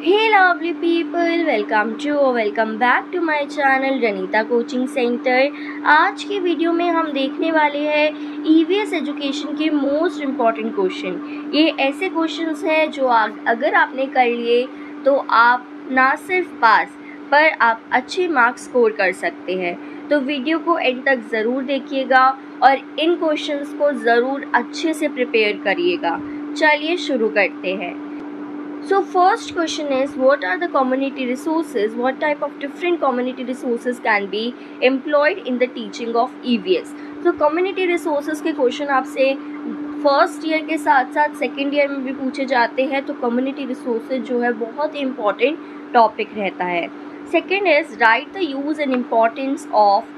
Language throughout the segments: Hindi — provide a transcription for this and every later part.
Hey lovely people, welcome back to my channel Ranita coaching centre. आज की वीडियो में हम देखने वाले हैं ईवीएस एजुकेशन के मोस्ट इम्पॉर्टेंट क्वेश्चन। ये ऐसे क्वेश्चंस हैं जो अगर आपने कर लिए तो आप ना सिर्फ पास पर आप अच्छे मार्क्स स्कोर कर सकते हैं। तो वीडियो को एंड तक ज़रूर देखिएगा और इन क्वेश्चंस को ज़रूर अच्छे से प्रिपेयर करिएगा। चलिए शुरू करते हैं। So first question is, what are the community resources? What type of different community resources can be employed in the teaching of EVS? So community resources के क्वेश्चन आपसे फर्स्ट ईयर के साथ साथ सेकेंड ईयर में भी पूछे जाते हैं। तो कम्युनिटी रिसोर्सेज जो है बहुत ही इम्पॉर्टेंट टॉपिक रहता है। Second is right the use and importance of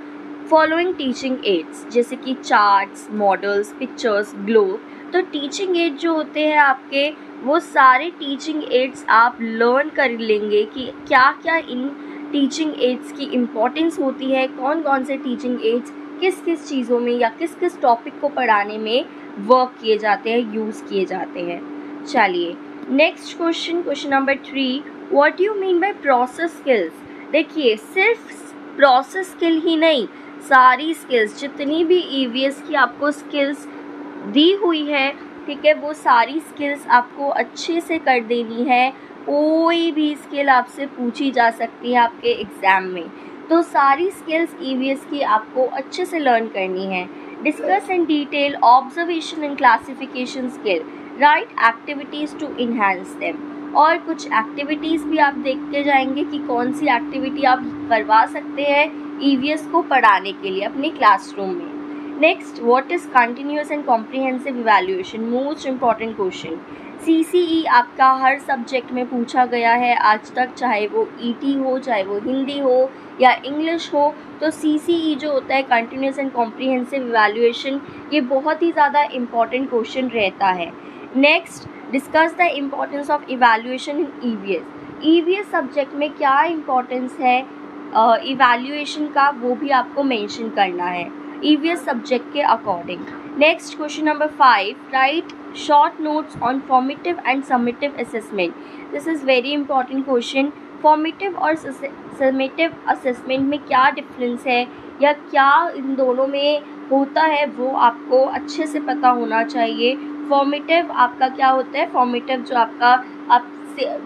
following teaching ads, जैसे कि चार्ट्स, मॉडल्स, पिक्चर्स, ग्लोब। तो टीचिंग एड जो होते हैं आपके, वो सारे टीचिंग एड्स आप लर्न कर लेंगे कि क्या क्या इन टीचिंग एड्स की इम्पोर्टेंस होती है, कौन कौन से टीचिंग एड्स किस किस चीज़ों में या किस किस टॉपिक को पढ़ाने में वर्क किए जाते हैं, यूज़ किए जाते हैं। चलिए next question number 3, what you mean by process skills. देखिए सिर्फ प्रोसेस स्किल ही नहीं, सारी स्किल्स जितनी भी ईवीएस की आपको स्किल्स दी हुई है, ठीक है, वो सारी स्किल्स आपको अच्छे से कर देनी है। कोई भी स्किल आपसे पूछी जा सकती है आपके एग्ज़ाम में, तो सारी स्किल्स ईवीएस की आपको अच्छे से लर्न करनी है। Discuss in detail observation and classification skill, write activities to enhance them. और कुछ एक्टिविटीज़ भी आप देखते जाएंगे कि कौन सी एक्टिविटी आप करवा सकते हैं ईवीएस को पढ़ाने के लिए अपने क्लासरूम में। Next, what is continuous and comprehensive evaluation, most important question. CCE आपका हर सब्जेक्ट में पूछा गया है आज तक, चाहे वो ईटी हो, चाहे वो हिंदी हो या इंग्लिश हो। तो सीसीई जो होता है कंटिन्यूस एंड कॉम्प्रिहेंसिव इवैल्यूएशन, ये बहुत ही ज़्यादा इम्पॉर्टेंट क्वेश्चन रहता है। Next, discuss the importance of evaluation in EVS. EVS subject में क्या इम्पॉर्टेंस है इवैल्यूएशन का, वो भी आपको मेंशन करना है ईवीएस सब्जेक्ट के according. Next question number 5, right short notes on formative and summative assessment. This is very important question. Formative और समेटिव असेसमेंट में क्या डिफरेंस है या क्या इन दोनों में होता है, वो आपको अच्छे से पता होना चाहिए। फॉर्मेटिव आपका क्या होता है, फॉर्मेटिव जो आपका आप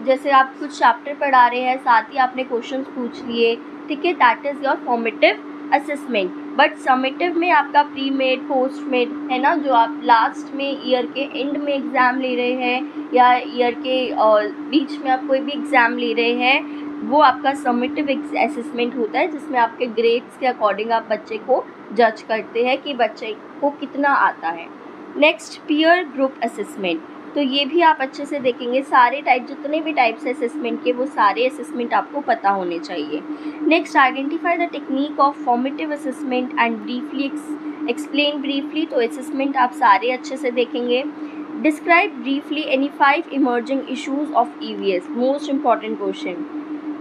जैसे आप कुछ चैप्टर पढ़ा रहे हैं, साथ ही आपने क्वेश्चन पूछ लिए, ठीक है, that is your formative assessment. But summative में आपका प्री मेड, पोस्ट मेड है ना, जो आप लास्ट में ईयर के एंड में एग्ज़ाम ले रहे हैं या ईयर के बीच में आप कोई भी एग्ज़ाम ले रहे हैं, वो आपका समेटिव असेसमेंट होता है, जिसमें आपके ग्रेड्स के अकॉर्डिंग आप बच्चे को जज करते हैं कि बच्चे को कितना आता है। Next, peer group assessment. तो ये भी आप अच्छे से देखेंगे, सारे टाइप जितने भी टाइप्स है असेसमेंट के, वो सारे असेसमेंट आपको पता होने चाहिए। Next, identify the technique of formative assessment and briefly explain briefly. तो असेसमेंट आप सारे अच्छे से देखेंगे। Describe briefly any 5 emerging issues of EVS, most important question,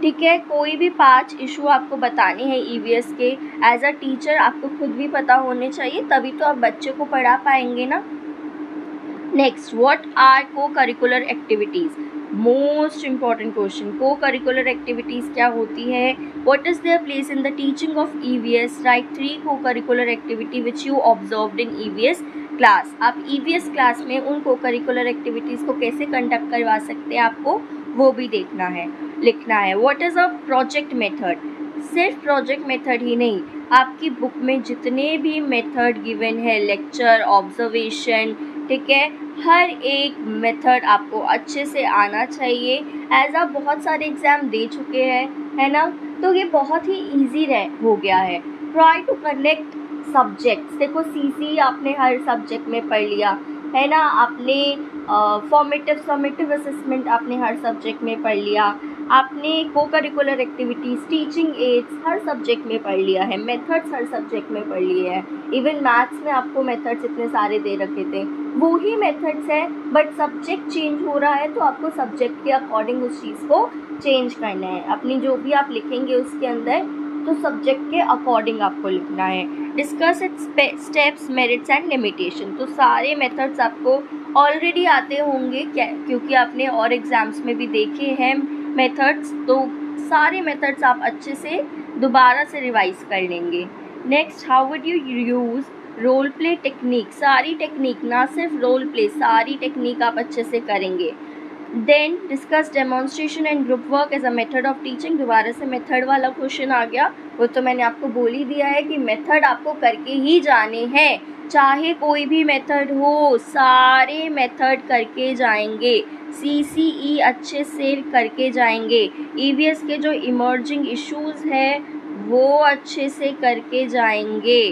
ठीक है। कोई भी 5 इशू आपको बताने हैं ईवीएस के, एज अ टीचर आपको खुद भी पता होने चाहिए, तभी तो आप बच्चे को पढ़ा पाएंगे ना। नेक्स्ट, व्हाट आर को curricular activities, most important question. को करिकुलर एक्टिविटीज़ क्या होती है, what is their place in the teaching of EVS, right 3 को curricular activity which you observed in EVS class. आप ईवीएस क्लास में उन को करिकुलर एक्टिविटीज़ को कैसे कंडक्ट करवा सकते हैं, आपको वो भी देखना है, लिखना है। What is a project method, सिर्फ प्रोजेक्ट मेथड ही नहीं, आपकी बुक में जितने भी मेथड गिवन है, लेक्चर, ऑब्जर्वेशन, ठीक है, हर एक मेथड आपको अच्छे से आना चाहिए। एज आप बहुत सारे एग्ज़ाम दे चुके हैं, है ना, तो ये बहुत ही ईजी हो गया है। Try to connect subjects. देखो सीसी आपने हर सब्जेक्ट में पढ़ लिया, है ना, आपने फॉर्मेटिव समेटिव असेसमेंट आपने हर सब्जेक्ट में पढ़ लिया, आपने को करिकुलर एक्टिविटीज़, टीचिंग एड्स हर सब्जेक्ट में पढ़ लिया है, मेथड्स हर सब्जेक्ट में पढ़ लिए हैं। इवन मैथ्स में आपको मेथड्स इतने सारे दे रखे थे, वो ही मेथड्स है, बट सब्जेक्ट चेंज हो रहा है, तो आपको सब्जेक्ट के अकॉर्डिंग उस चीज़ को चेंज करना है। अपनी जो भी आप लिखेंगे उसके अंदर, तो सब्जेक्ट के अकॉर्डिंग आपको लिखना है। Discuss it's steps, merits and limitation. तो सारे मेथड्स आपको ऑलरेडी आते होंगे, क्योंकि आपने और एग्ज़ाम्स में भी देखे हैं मेथड्स, तो सारे मेथड्स आप अच्छे से दोबारा से रिवाइज कर लेंगे। Next, how would you use role play technique, सारी टेक्निक, ना सिर्फ रोल प्ले, सारी टेक्निक आप अच्छे से करेंगे। Then discuss demonstration and group work as a method of teaching, दोबारा से मेथड वाला क्वेश्चन आ गया, वो तो मैंने आपको बोल ही दिया है कि मेथड आपको करके ही जाने हैं, चाहे कोई भी मेथड हो, सारे मेथड करके जाएंगे, CCE अच्छे से करके जाएंगे, EVS के जो इमर्जिंग इश्यूज है वो अच्छे से करके जाएंगे।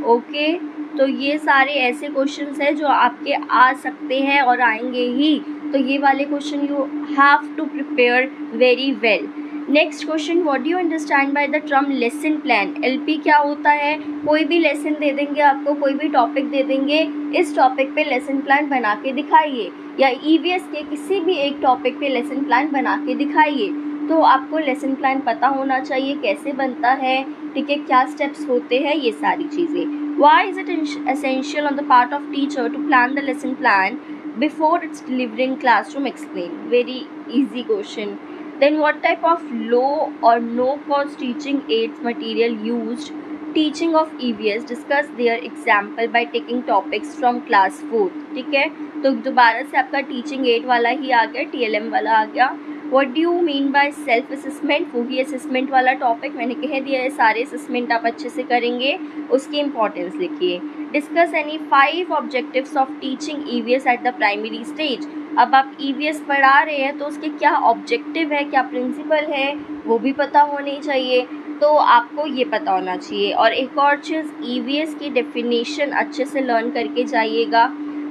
ओके, तो ये सारे ऐसे क्वेश्चंस हैं जो आपके आ सकते हैं और आएंगे ही, तो ये वाले question you have to prepare very well. Next question, what do you understand by the term lesson plan? LP क्या होता है? कोई भी लेसन दे देंगे आपको, कोई भी टॉपिक दे देंगे, इस टॉपिक पे लेसन प्लान बना के दिखाइए, या EVS के किसी भी एक टॉपिक पे लेसन प्लान बना के दिखाइए। तो आपको लेसन प्लान पता होना चाहिए कैसे बनता है, ठीक है, क्या स्टेप्स होते हैं, ये सारी चीज़ें। Why is it essential on the part of teacher to plan the lesson plan before it's delivered in classroom? Explain. Very easy question. Then what type of low or no cost teaching aids material used teaching of EVS? Discuss their example by taking topics from class 4th. ठीक है, तो दोबारा से आपका टीचिंग एड वाला ही आ गया, TLM वाला आ गया। What do you mean by self assessment? वही असेसमेंट वाला टॉपिक मैंने कह दिया है, सारे असेसमेंट आप अच्छे से करेंगे, उसकी इंपॉर्टेंस लिखिए। Discuss any 5 objectives of teaching EVS at the primary stage. अब आप EVS पढ़ा रहे हैं तो उसके क्या ऑब्जेक्टिव है, क्या प्रिंसिपल है, वो भी पता होनी चाहिए, तो आपको ये पता होना चाहिए। और एक और चीज़, EVS की डेफिनेशन अच्छे से लर्न करके जाइएगा।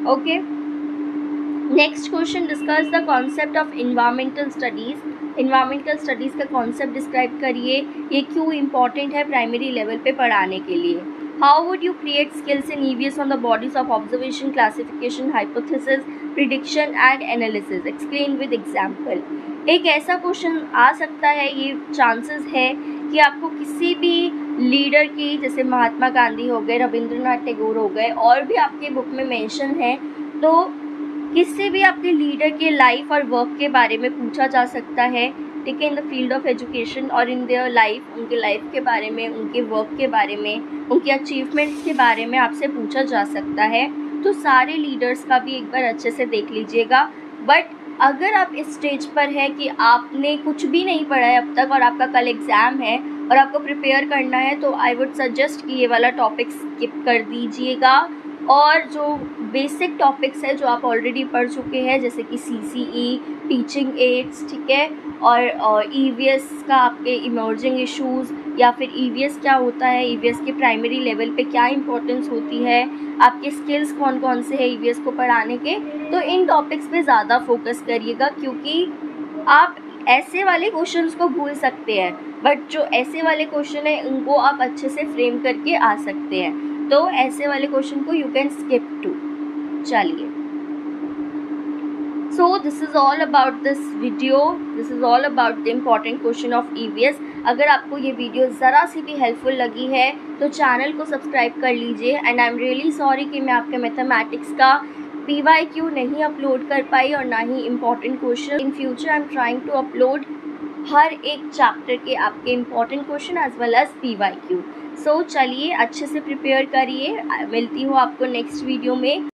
Okay, next question, discuss the concept of environmental studies. Environmental studies का कॉन्सेप्ट डिस्क्राइब करिए, ये क्यों इम्पॉर्टेंट है प्राइमरी लेवल पे पढ़ाने के लिए। How would you create skills in EVS on the bodies of observation, classification, hypothesis, prediction and analysis? Explain with example. एक ऐसा क्वेश्चन आ सकता है, ये चांसेस है कि आपको किसी भी लीडर की, जैसे महात्मा गांधी हो गए, रविंद्रनाथ टैगोर हो गए, और भी आपके बुक में मेंशन है, तो किसी भी आपके लीडर के लाइफ और वर्क के बारे में पूछा जा सकता है, ठीक है, in the field of education और इन देयर लाइफ, उनके लाइफ के बारे में, उनके वर्क के बारे में, उनके अचीवमेंट्स के बारे में आपसे पूछा जा सकता है। तो सारे लीडर्स का भी एक बार अच्छे से देख लीजिएगा। बट अगर आप इस स्टेज पर है कि आपने कुछ भी नहीं पढ़ा है अब तक और आपका कल एग्ज़ाम है और आपको प्रिपेयर करना है, तो आई वुड सजेस्ट कि ये वाला टॉपिक स्किप कर दीजिएगा, और जो बेसिक टॉपिक्स है जो आप ऑलरेडी पढ़ चुके हैं, जैसे कि CCE, टीचिंग एड्स, ठीक है, और EVS का आपके इमर्जिंग इश्यूज़, या फिर EVS क्या होता है, EVS के प्राइमरी लेवल पे क्या इंपॉर्टेंस होती है, आपके स्किल्स कौन कौन से हैं EVS को पढ़ाने के, तो इन टॉपिक्स पे ज़्यादा फोकस करिएगा, क्योंकि आप ऐसे वाले क्वेश्चंस को भूल सकते हैं, बट जो ऐसे वाले क्वेश्चन हैं उनको आप अच्छे से फ्रेम करके आ सकते हैं, तो ऐसे वाले क्वेश्चन को यू कैन स्किप टू। चलिए, so this is all about this video, this is all about the important question of EVS। अगर आपको ये वीडियो ज़रा सी भी हेल्पफुल लगी है तो चैनल को सब्सक्राइब कर लीजिए। And I am really sorry कि मैं आपके मैथमेटिक्स का PYQ नहीं अपलोड कर पाई और ना ही important question. In future I am trying to upload हर एक चैप्टर के आपके important question as well as PYQ। So चलिए, अच्छे से प्रिपेयर करिए। मिलती हूँ आपको नेक्स्ट वीडियो में।